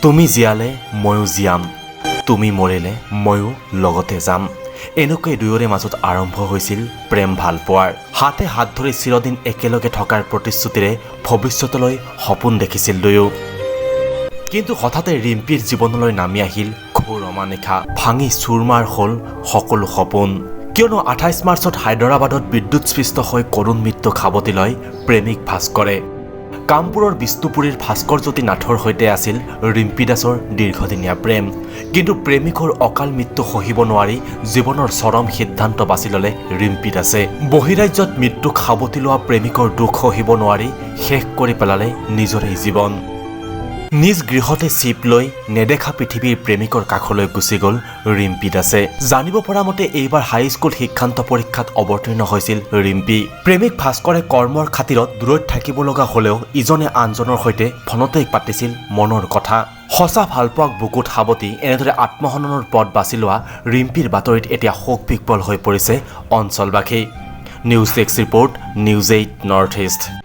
তুমি জীয়ালে ময়ো জীয়াম, তুমি মৰিলে ময়ো লগতে যাম। এনেকৈ দুয়োৰে মাজত আৰম্ভ হৈছিল প্ৰেম ভালপোৱাৰ। হাতে হাত ধৰি চিৰদিন একেলগে থকাৰ প্ৰতিশ্ৰুতিৰে ভৱিষ্যতলৈ সপোন দেখিছিল দুয়ো। কিন্তু হঠাতে ৰিম্পীৰ জীৱনলৈ নামি আহিল ঘোৰ অমানিশা। ভাঙি চুৰমাৰ হ'ল সকলো সপোন। কিয়নো ২৮ মাৰ্চত হায়দৰাবাদত বিদ্যুৎস্পৃষ্ট হৈ কৰুণ মৃত্যুক সাৱটি লয় প্ৰেমিক ভাস্কৰে। কামপুৰৰ বিষ্ণুপুৰীৰ ভাস্কৰজ্যোতি নাথৰ সৈতে আছিল ৰিম্পী দাসৰ দীৰ্ঘদিনীয়া প্ৰেম। কিন্তু প্ৰেমিকৰ অকাল মৃত্যু সহিব নোৱাৰি জীৱনৰ চৰম সিদ্ধান্ত বাছি ল'লে ৰিম্পী দাসে। বহিৰাজ্যত মৃত্যুক সাৱটি লোৱা প্ৰেমিকৰ দুখ সহিব নোৱাৰি শেষ কৰি পেলালে নিজৰেই জীৱন। নিজ গৃহতে চিপ লৈ নেদেখা পৃথিৱীৰ প্ৰেমিকৰ কাষলৈ গুচি গ'ল ৰিম্পী দাসে। জানিব পৰা মতে এইবাৰ হাইস্কুল শিক্ষান্ত পৰীক্ষাত অৱতীৰ্ণ হৈছিল ৰিম্পী। প্ৰেমিক ভাস্কৰে কৰ্মৰ খাতিৰত দূৰৈত থাকিব লগা হ'লেও ইজনে আনজনৰ সৈতে ফোনতেই পাতিছিল মনৰ কথা। সঁচা ভালপোৱাক বুকুত সাৱটি এনেদৰে আত্মসন্মানৰ পথ বাছি লোৱা ৰিম্পীৰ বাতৰিত এতিয়া শোক বিহ্বল হৈ পৰিছে অঞ্চলবাসী। News 6 report, news 8 north east.